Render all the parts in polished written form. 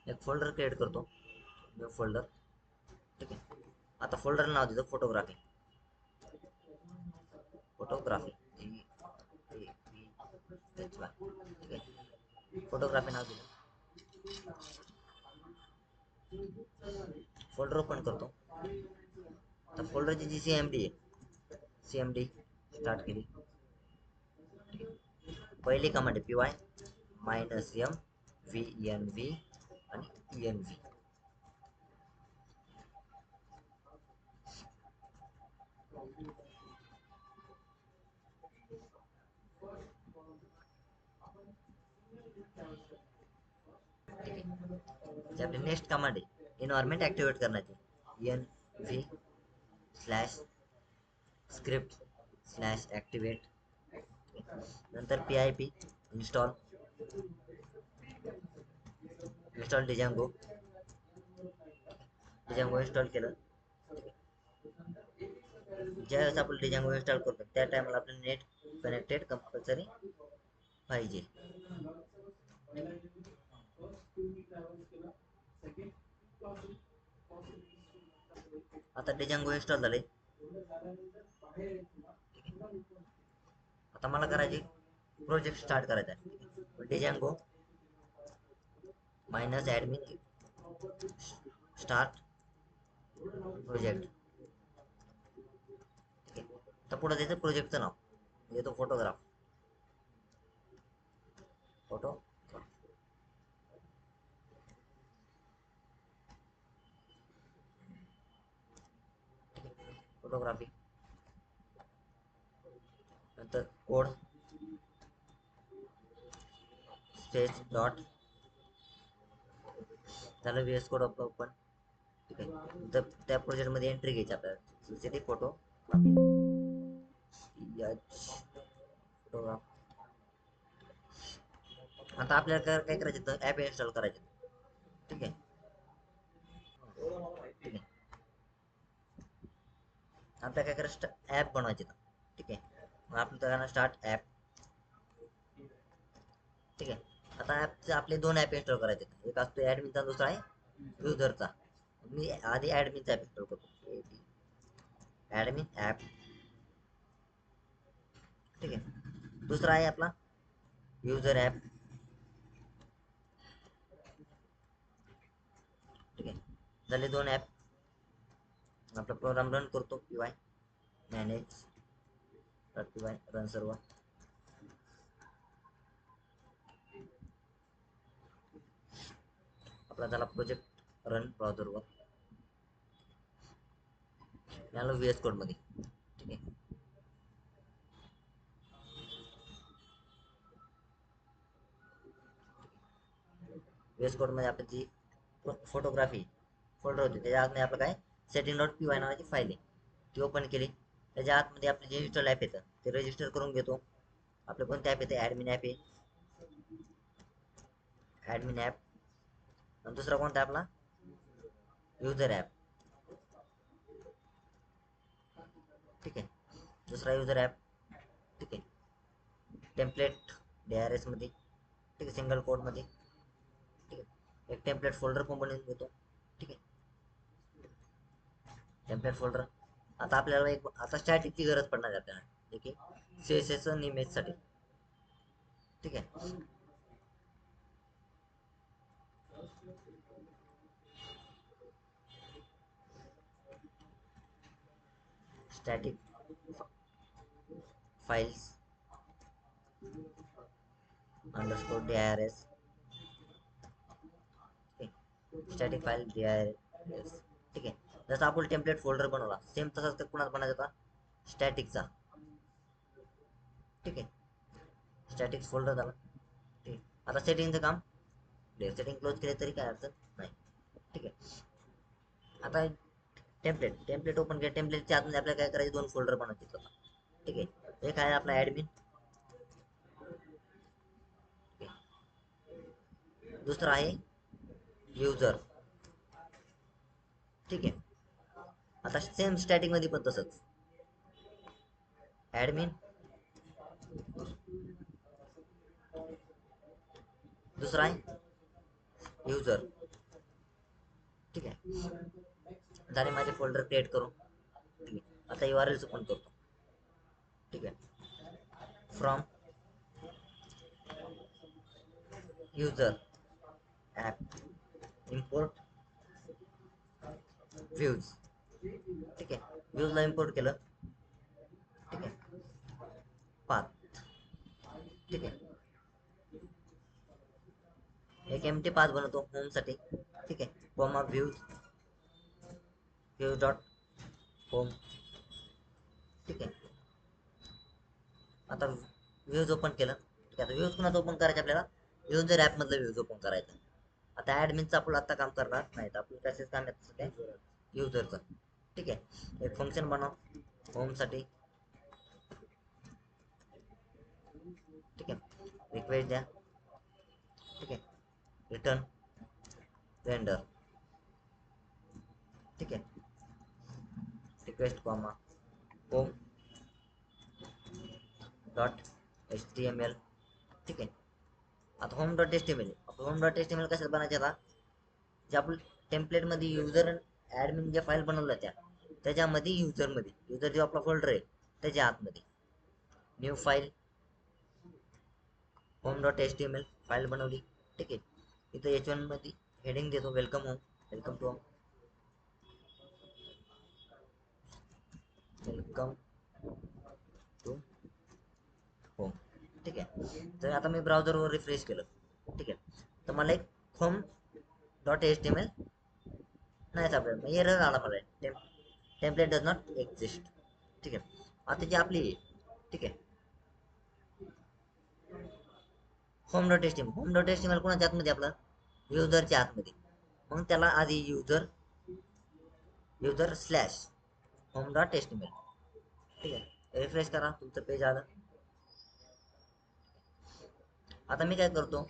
एक folder create करतो, new folder. ठीक आहे. आता फोल्डरला नाव देतो फोटोग्राफी. फोटोग्राफी ठीक आहे. फोटोग्राफी नाव दिलं. फोल्डर ओपन करतो. आता फोल्डरची जी CMD आहे, CMD स्टार्ट केली. पहिली कमांड आहे py -m vnv आणि env. आपली नेक्स्ट कमांड आहे एन्व्हायरमेंट ऍक्टिव्हेट करण्याची, env slash script slash activate. नंतर pip इन्स्टॉल डिजांगो इन्स्टॉल केलं. ज्यावेळेस आपण डिजांगो इन्स्टॉल करतो त्या टायमाला आपलं नेट कनेक्टेड कंपल्सरी पाहिजे. आता डिजांगो इन्स्टॉल झाले. आता मला करायचे प्रोजेक्ट स्टार्ट करायचा आहे. डिजांगो -admin स्टार्ट प्रोजेक्ट. तर पुढे त्याचं प्रोजेक्टचं नाव देतो फोटोग्राफ. फोटोग्राफी. नंतर कोड स्पेस डॉट झालं VS कोड ओपन. ठीक आहे. तर त्या प्रोजेक्ट मध्ये एंट्री घ्यायची आपल्याला, सिटी फोटो फोटोग्राफ. आता आपल्याला काय करायचं तर ऍप इन्स्टॉल करायचे. ठीक आहे. ठीक आहे. आपल्याला काय करायचं ऍप बनवायचे. ठीक आहे. मग आपण त्याला स्टार्ट ऍप. ठीक आहे. आता ऍपचे आपले दोन ऍप इन्स्टॉल करायचे. एक असतो ऍडमिनचा, दुसरा आहे युजरचा. मी आधी ऍडमिनचा ऍप इन्स्टॉल करतो. Admin app. ठीक आहे. दुसरा आहे आपला युजर ऍप. ठीक आहे. झाले दोन ऍप. आपला प्रोग्राम रन करतो. py मॅनेज py रन सर्व. आपला झाला प्रोजेक्ट रन ब्राउझरवर. आलो VS कोड मध्ये. ठीक आहे. VS कोड मध्ये आपली जी फोटोग्राफी फोल्डर होते त्याच्या आतमध्ये आपलं काय setting.py नावाची फाईल आहे, ती ओपन केली. त्याच्या आतमध्ये आपले जे इन्स्टॉल ॲप येतं ते रजिस्टर करून घेतो. आपलं कोणतं ॲप येतं, ॲडमिन ॲप आहे, ॲडमिन ॲप. आणि दुसरा कोणता आपला युजर ॲप. ठीक आहे. दुसरा युजर ॲप. ठीक आहे. टेम्पलेट DRS मध्ये. ठीक आहे. सिंगल कोड मध्ये. ठीक आहे. एक टेम्पलेट फोल्डर पण बनवून घेतो. ठीक आहे. Template folder. आता आपल्याला एक आता स्टॅटिकची गरज पडणार आहे आपल्याला. ठीक आहे. CSS आणि इमेज साठी. ठीक आहे. Static files underscore DIRS. Static file DIRS. ठीक आहे. जसं आपण टेम्पलेट फोल्डर बनवला सेम तसाच ते कुणाला बनायचा होता, स्टॅटिकचा. ठीक आहे. स्टॅटिक फोल्डर झाला. ठीक आहे. आता सेटिंगचं काम, सेटिंग क्लोज केले तरी काय अडचण नाही. ठीक आहे. आता टेम्पलेट ओपन केलं. टेम्पलेटच्या आतमध्ये आपल्याला काय करायचं, दोन फोल्डर बनवायचे होता. ठीक आहे. एक आहे आपला ऍडमिन, दुसरा आहे युजर. ठीक आहे. आता सेम स्टॅटिक मध्ये पण तसंच ऍडमिन, दुसरा आहे युजर. ठीक आहे. झाले माझे फोल्डर क्रिएट करून. ठीक आहे. आता URL ओपन करतो. ठीक आहे. From user app import views. ठीक आहे. व्ह्यूजला इम्पोर्ट केलं. ठीक आहे. पाथ. ठीक आहे. एक एम्प्टी पाथ बनवतो होमसाठी. ठीक आहे. Comma views dot home. ठीक आहे. आता व्ह्यूज ओपन केलं. ठीक आहे. आता व्ह्यूज कुणाचं ओपन करायचं आपल्याला? युजर ॲपमधलं व्ह्यूज ओपन करायचं. आता ॲडमिनचं आपण आता काम करणार नाही, तर आपलं कशाच काम आहे सध्या? युजरचं. ठीक आहे. एक फंक्शन बनव होमसाठी. ठीक आहे. रिक्वेस्ट द्या. ठीक आहे. Return render. ठीक आहे. Request comma home dot HTML. ठीक आहे. आता home dot HTML. Home dot HTML कशात बनायचे? आता जे आपण टेम्पलेटमध्ये युजर ॲडमिन ज्या फाईल बनवल्या त्याच्यामध्ये युजर जो आपला फोल्डर आहे त्याच्या आतमध्ये new file home dot HTML file बनवली. ठीक आहे. इथं H1 मध्ये हेडिंग देतो welcome home, welcome to home, welcome to home. ठीक आहे. तर आता मी ब्राउझरवर रिफ्रेश केलं. ठीक आहे. तर मला एक होम डॉट HTML नाही सापडेल. मग एरर आला मला, टेम्पलेट डज नॉट एक्झिस्ट. ठीक आहे. आता जी आपली, ठीक आहे, होम डॉट HTML कोणाच्या आतमध्ये? आपलं युजरच्या आतमध्ये. मग त्याला आधी user slash home dot HTML. ठीक आहे. रिफ्रेश करा, तुमचं पेज आलं. आता मी काय करतो,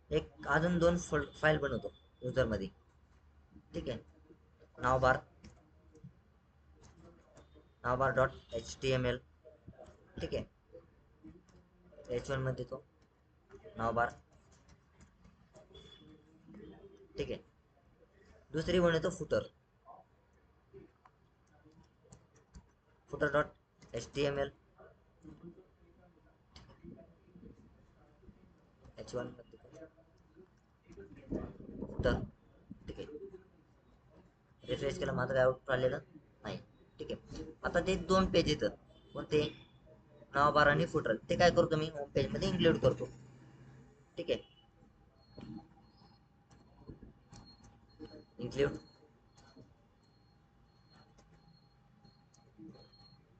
एक अजून दोन फाईल बनवतो युजरमध्ये. ठीक आहे. नावबार डॉट HTML. ठीक आहे. H1 मध्ये तो नावबार. ठीक आहे. दुसरी बनवतो फुटर डॉट HTML. H1 मध्ये फुटर. ठीक आहे. रिफ्रेश केलं, माझं काय आउटपुट आलेलं नाही. ठीक आहे. आता ते दोन पेज येतं, कोणते? नावबार आणि फुटर. ते काय करतो मी होम पेज मध्ये इन्क्लूड करतो. ठीक आहे. इन्क्लूड.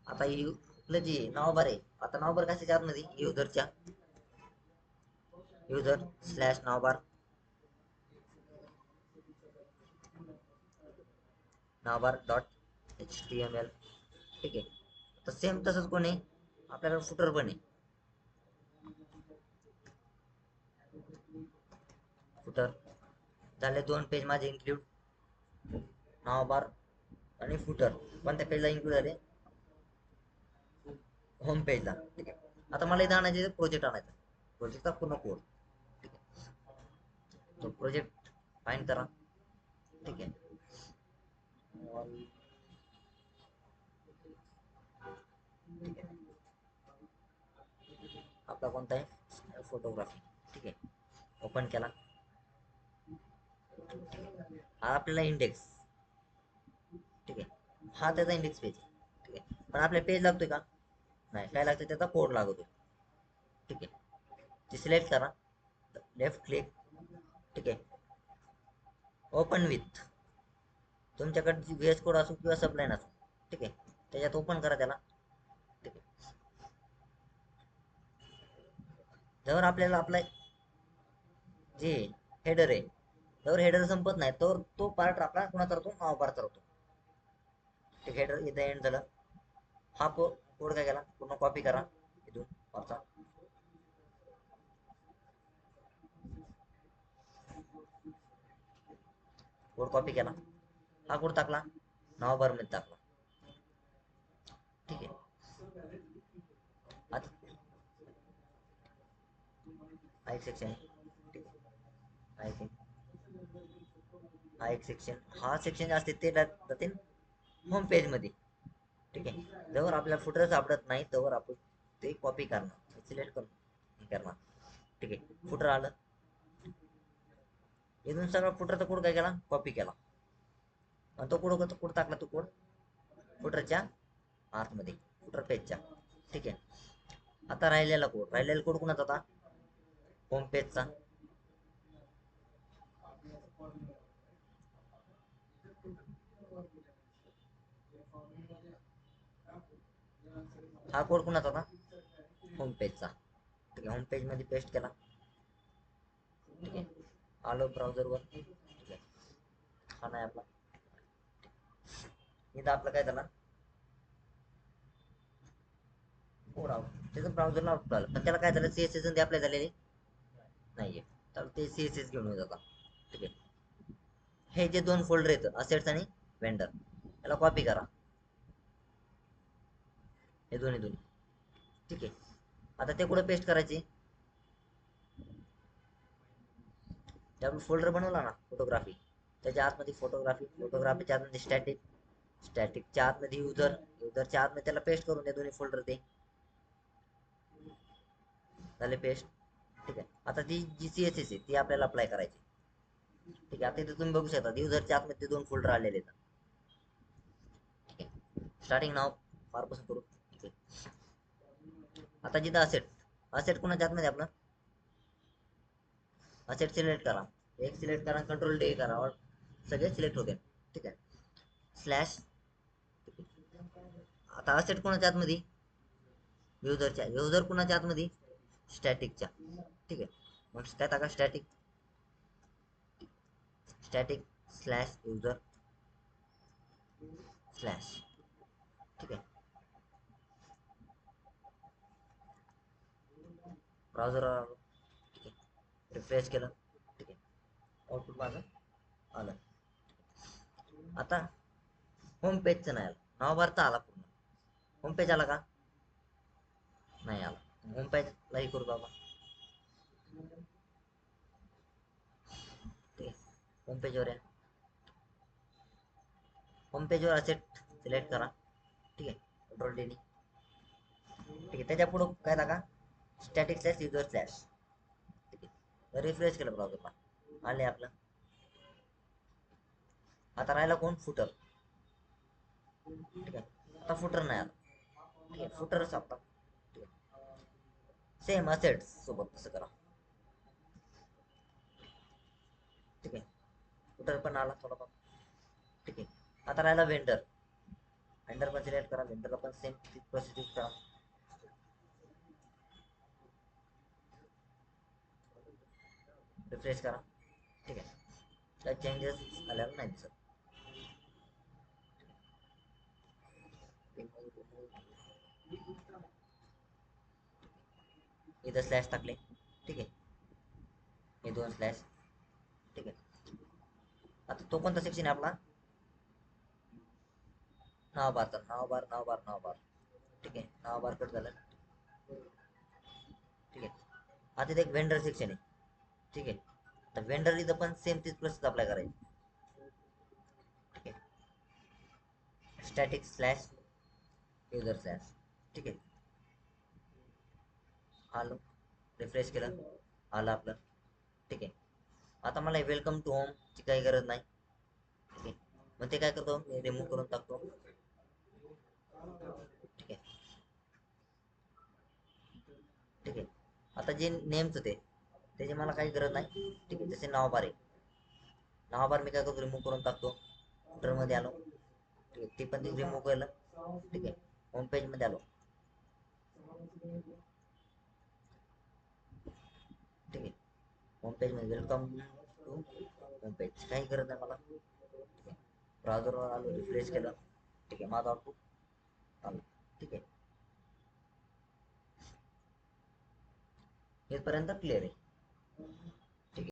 आता आपलं जे नावबार आहे, आता नावबार कशाच्या आतमध्ये? User slash navbar dot HTML. ठीक आहे. तर सेम तसंच कोण आहे आपल्याकडे? फुटर पण आहे. फुटर झाले दोन पेज माझे इन्क्लूड. नावबार आणि फुटर कोणत्या पेजला इन्क्लूड झाले? होम पेजला. ठीक आहे. आता मला इथं आणायचे प्रोजेक्ट आणायचा, प्रोजेक्टचा पूर्ण कोड. ठीक आहे. तो प्रोजेक्ट फाइंड करा. ठीक आहे. ठीक आहे. आपला कोणता आहे? फोटोग्राफी. ठीक आहे. ओपन केला. हा आपल्याला इंडेक्स. ठीक आहे. हा त्याचा इंडेक्स पेज. ठीक आहे. पण आपल्या पेज लागतोय का? नाही. काय लागतं? त्याचा कोड लागतोय. ठीक आहे. ते सिलेक्ट करा, लेफ्ट क्लिक. ठीक आहे. Open with. तुमच्याकडे VS कोड असो किंवा सबलाईन असो. ठीक आहे. त्याच्यात ओपन करा त्याला. ठीक आहे. जर आपल्याला आपला जे हेडर आहे, जर हेडर संपत नाही तर तो पार्ट आपला कोणाचा राहतो? नावबारचा राहतो. ठीक. हेडर इथं एंड झालं. हा कोड काय केला? पूर्ण कॉपी करा इथून वरचा. कोड कॉपी केला. हा कोड टाकला, नावबार मध्ये टाकला. ठीक आहे. आता सेक्शन. ठीक आहे. हा एक सेक्शन, हा सेक्शन असते ते जाते होम पेज मध्ये. ठीक आहे, जवळ आपल्याला फुटर सापडत नाही तवर आपण ते कॉपी करणार, सिलेक्ट करून करणार. ठीक आहे, फुटर आलं, इथून सगळा फुटरचा कोड काय केला, कॉपी केला, आणि तो कोड टाकला, तो कोड फुटरच्या आतमध्ये, फुटर पेजच्या. ठीक आहे, आता राहिलेला कोड कुणाचा होता, होम पेजचा. हा कोड कुणाचा होता, होम पेजचा. ठीक आहे, होम पेज मध्ये पेस्ट केला. ठीक आहे, आलो ब्राउझरवर. ठीक आहे, हा नाही आपला, इथं आपलं काय झालं, कोड आउट, त्याचं ब्राउझरला आउट आलं, पण त्याला काय झालं, सीएसएस मध्ये अप्लाय झालेली नाहीये, तर ते सीएसएस घेऊन येत आता. ठीक आहे, हे जे दोन फोल्डर आहेत, असेट्स आणि वेंडर, याला कॉपी करा, हे दोन्ही. ठीक आहे, आता ते कुठे पेस्ट करायचे, ते आपण फोल्डर बनवला ना फोटोग्राफी, त्याच्या आतमध्ये फोटोग्राफीच्या आतमध्ये स्टॅटिकच्या आतमध्ये युजरच्या आतमध्ये त्याला पेस्ट करून द्या दोन्ही फोल्डर, ते झाले पेस्ट. ठीक आहे, आता ती जी सीएसएस आहे ती आपल्याला अप्लाय करायची. ठीक आहे, आता इथे तुम्ही बघू शकता युजरच्या आतमध्ये दोन फोल्डर आलेले आहेत. ठीक आहे, स्टार्टिंग नाव फारपासून करू. ठीक आहे, आता जिथं असेट कोणाच्या आतमध्ये आपलं, असेट सिलेक्ट करा, एक सिलेक्ट करा, कंट्रोल डी करा, और सगळे सिलेक्ट होते. ठीक आहे, स्लॅश, आता असेट कोणाच्या आतमध्ये, युजर कोणाच्या आतमध्ये, स्टॅटिकच्या. ठीक आहे, मग काय टाका, स्टॅटिक स्लॅश युजर स्लॅश. ठीक आहे, ब्राउझर रिफ्रेश केलं. ठीक आहे, आउटपुट माझं आलं. आता होम पेजचं नाही आलं, नाव भरता आला पूर्ण, होम पेज आला का, नाही आला. होम पेजलाही करू बाबा. ठीक आहे, होम पेजवर आहे, होम पेजवर असेट सिलेक्ट करा. ठीक आहे, कंट्रोल डी. ठीक आहे, त्याच्या पुढं काय टाका, स्टॅटिक स्लॅश युजर स्लॅश. ठीक आहे, रिफ्रेश केलं ब्राउझरला, आले आपलं. आता राहिला कोण, फुटर. ठीक आहे, आता फुटर नाही आला. ठीक आहे, फुटर सापडा. ठीक आहे, सेम असेट्स सोबत तसं करा. ठीक आहे, फुटर पण आला थोडाफार. ठीक आहे, आता राहिला वेंडर पण सिलेक्ट करा, वेंडरला पण सेम प्रोसेस करा. रिफ्रेश करा. ठीक आहे, काही चेंजेस आल्यावर नाही दिसत. इथं स्लॅश टाकले. ठीक आहे, हे दोन स्लॅश. ठीक आहे, आता तो कोणता सेक्शन आहे आपला, नाव बार. ठीक आहे, नाव बार कट झालं. ठीक आहे, आता इथे एक वेंडर सेक्शन आहे. ठीक आहे, तर वेंडर इथं पण सेम तीच प्रोसेस अप्लाय करायची. ठीक आहे, स्टॅटिक स्लॅश युजर स्लॅश. ठीक आहे, आलं, रिफ्रेश केलं, आलं आपलं. ठीक आहे, आता मला वेलकम टू होम ची काही गरज नाही. ठीक आहे, मग ते काय करतो, मी रिमूव्ह करून टाकतो. ठीक आहे. ठीक आहे, आता जे नेमचं त्याची मला काही गरज नाही. ठीक आहे, जसे नाव बार मी काय करतो, रिमूव्ह करून टाकतो. फुटर मध्ये आलो. ठीक आहे, ते पण रिमूव्ह केलं. ठीक आहे, होम पेज मध्ये आलो. ठीक आहे, होम पेज मध्ये वेलकम टू होम पेज, काही गरज नाही मला. ठीक आहे, ब्राउझरवर आलो, रिफ्रेश केलं. ठीक आहे, माझा आउटपुट आलं. ठीक आहे, इथपर्यंत क्लिअर आहे.